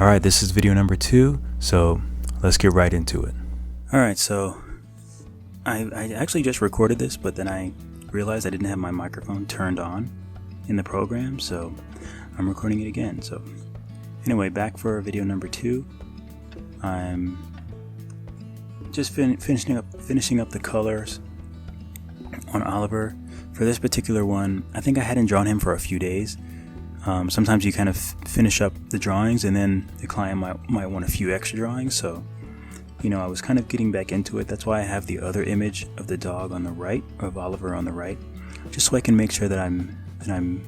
Alright, this is video number 2, so let's get right into it. Alright, so I actually just recorded this, but then I realized I didn't have my microphone turned on in the program, so I'm recording it again. So anyway, back for video number 2. I'm just finishing up the colors on Oliver. For this particular one, I think I hadn't drawn him for a few days. Sometimes you kind of finish up the drawings and then the client might want a few extra drawings, so I was kind of getting back into it. That's why I have the other image of the dog on the right, of Oliver on the right, just so I can make sure that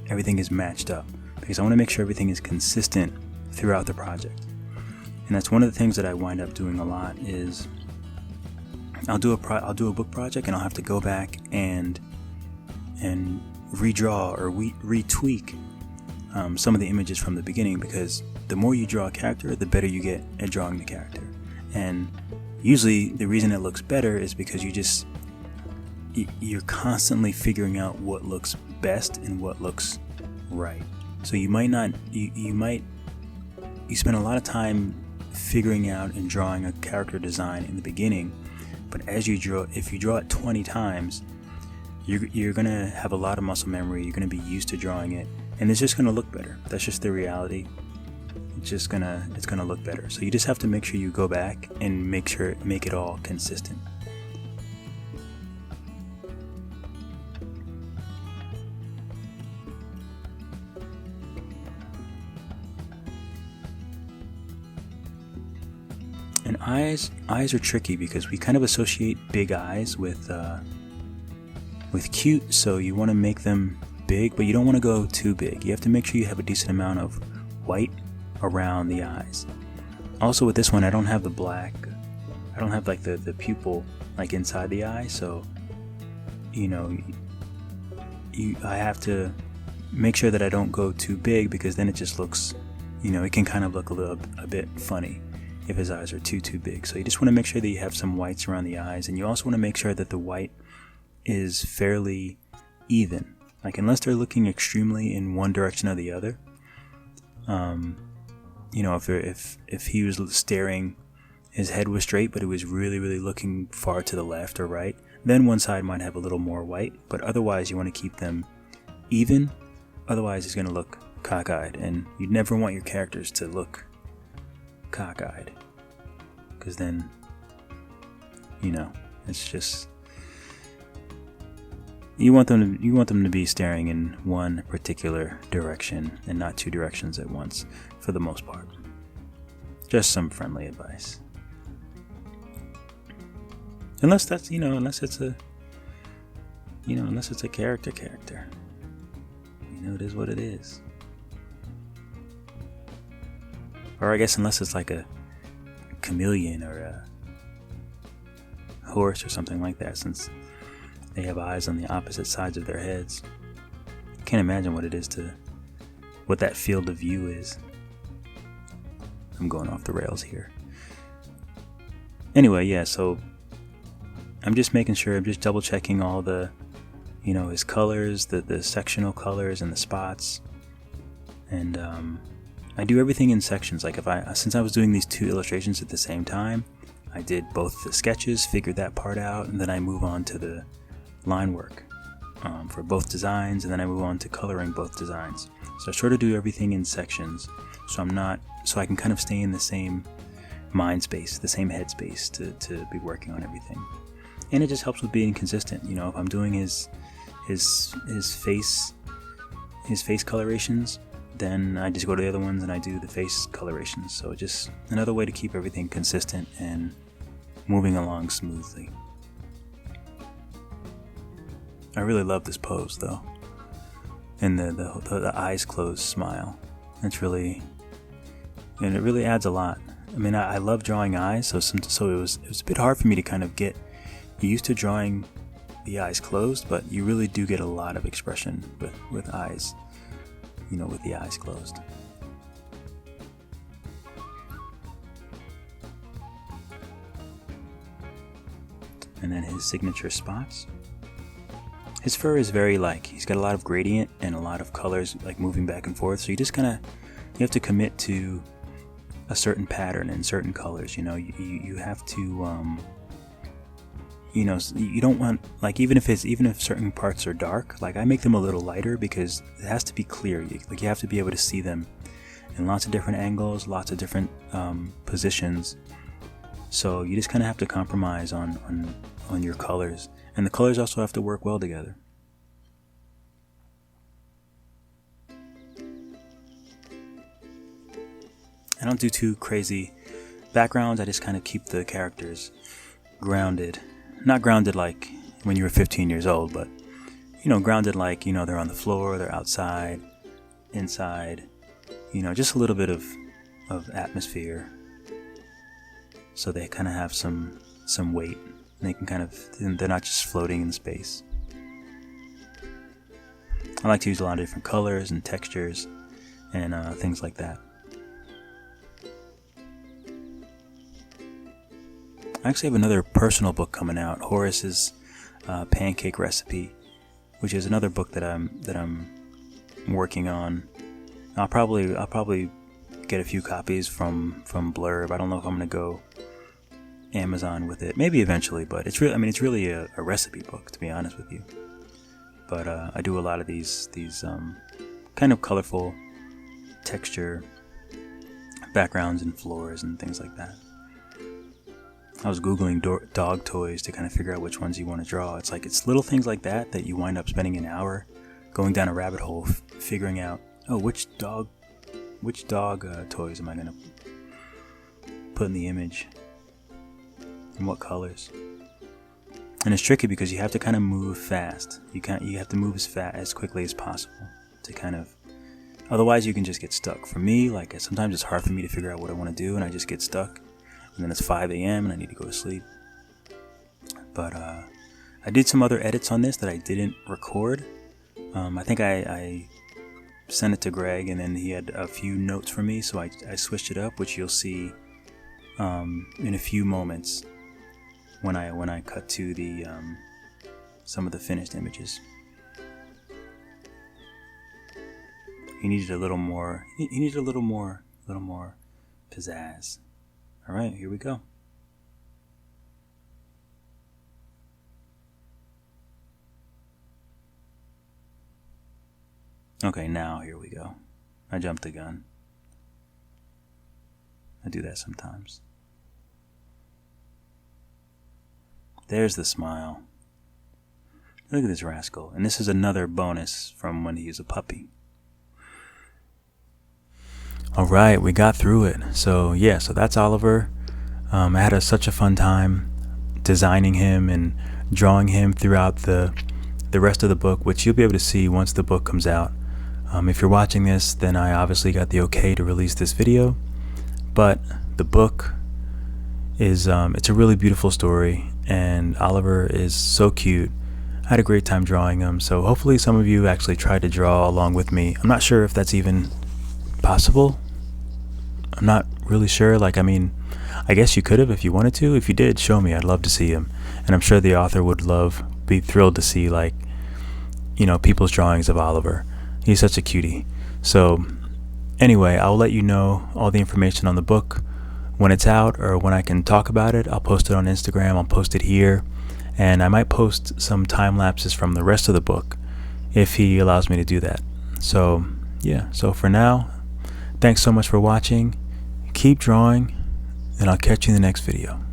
everything is matched up, because I want to make sure everything is consistent throughout the project. And that's one of the things that I wind up doing a lot is I'll do a book project and I'll have to go back and redraw or retweak some of the images from the beginning, because the more you draw a character, the better you get at drawing the character. And usually the reason it looks better is because you're constantly figuring out what looks best and what looks right. So you spend a lot of time figuring out and drawing a character design in the beginning, but if you draw it 20 times, you're gonna have a lot of muscle memory. You're gonna be used to drawing it, and it's just gonna look better. That's just the reality. It's gonna look better. So you just have to make sure you go back and make it all consistent. And eyes are tricky because we kind of associate big eyes with cute, so you want to make them big, but you don't want to go too big. You have to make sure you have a decent amount of white around the eyes. Also with this one, I don't have the black. I don't have like the pupil like inside the eye, so I have to make sure that I don't go too big, because then it just looks, it can kind of look a bit funny if his eyes are too big. So you just want to make sure that you have some whites around the eyes, and you also want to make sure that the white is fairly even. Like, unless they're looking extremely in one direction or the other, if he was staring, his head was straight, but it was really looking far to the left or right, then one side might have a little more white. But otherwise, you want to keep them even. Otherwise, it's going to look cockeyed, and you'd never want your characters to look cockeyed, because then it's just, you want them to be staring in one particular direction and not two directions at once, for the most part. Just some friendly advice. Unless it's a character. It is what it is. Or I guess unless it's like a chameleon or a horse or something like that, since they have eyes on the opposite sides of their heads. I can't imagine what that field of view is. I'm going off the rails here. Anyway, yeah, so I'm just making sure, I'm just double checking all the, his colors, the sectional colors and the spots. And I do everything in sections. Like since I was doing these 2 illustrations at the same time, I did both the sketches, figured that part out, and then I move on to the line work for both designs, and then I move on to coloring both designs. So I sort of do everything in sections, so I can kind of stay in the same mind space, the same head space to be working on everything. And it just helps with being consistent. If I'm doing his face colorations, then I just go to the other ones and I do the face colorations. So just another way to keep everything consistent and moving along smoothly. I really love this pose though, and the eyes closed smile. It really adds a lot. I mean, I love drawing eyes, so it was a bit hard for me to kind of get used to drawing the eyes closed, but you really do get a lot of expression with eyes, with the eyes closed. And then his signature spots. His fur is very he's got a lot of gradient and a lot of colors moving back and forth, so you have to commit to a certain pattern and certain colors. You know, you have to you know, you don't want, like, even if certain parts are dark, like I make them a little lighter because it has to be clear. Like you have to be able to see them in lots of different angles, lots of different positions. So you just kind of have to compromise on your colors, and the colors also have to work well together. I don't do too crazy backgrounds. I just kind of keep the characters grounded. Not grounded like when you were 15 years old, but, you know, grounded like, you know, they're on the floor, they're outside, inside, you know, just a little bit of atmosphere. So they kind of have some weight. And they can kind of, they're not just floating in space. I like to use a lot of different colors and textures and things like that. I actually have another personal book coming out, Horace's Pancake Recipe, which is another book that I'm working on. I'll probably get a few copies from Blurb. I don't know if I'm gonna go Amazon with it. Maybe eventually, but it's really a recipe book, to be honest with you. But I do a lot of these kind of colorful texture backgrounds and floors and things like that. I was Googling dog toys to kind of figure out which ones you want to draw. It's little things like that you wind up spending an hour going down a rabbit hole figuring out, which dog toys am I going to put in the image and what colors. And it's tricky because you have to kind of move fast. You have to move as quickly as possible to kind of, otherwise you can just get stuck. For me, like, sometimes it's hard for me to figure out what I want to do and I just get stuck. And then it's 5 a.m. and I need to go to sleep. But I did some other edits on this that I didn't record. I think I sent it to Greg, and then he had a few notes for me, so I switched it up, which you'll see in a few moments when I cut to the some of the finished images. He needed a little more. He needed a little more pizzazz. All right, here we go. Okay, now here we go. I jumped the gun. I do that sometimes. There's the smile. Look at this rascal. And this is another bonus from when he was a puppy. Alright, we got through it. So that's Oliver. I had such a fun time designing him and drawing him throughout the rest of the book, which you'll be able to see once the book comes out. If you're watching this, then I obviously got the okay to release this video. But the book is, it's a really beautiful story, and Oliver is so cute. I had a great time drawing him, so hopefully some of you actually tried to draw along with me. I'm not sure if that's even possible. I'm not really sure. I guess you could have if you wanted to. If you did, show me. I'd love to see him. And I'm sure the author would be thrilled to see, people's drawings of Oliver. He's such a cutie. So anyway, I'll let you know all the information on the book when it's out, or when I can talk about it. I'll post it on Instagram. I'll post it here. And I might post some time lapses from the rest of the book if he allows me to do that. So for now, thanks so much for watching. Keep drawing, and I'll catch you in the next video.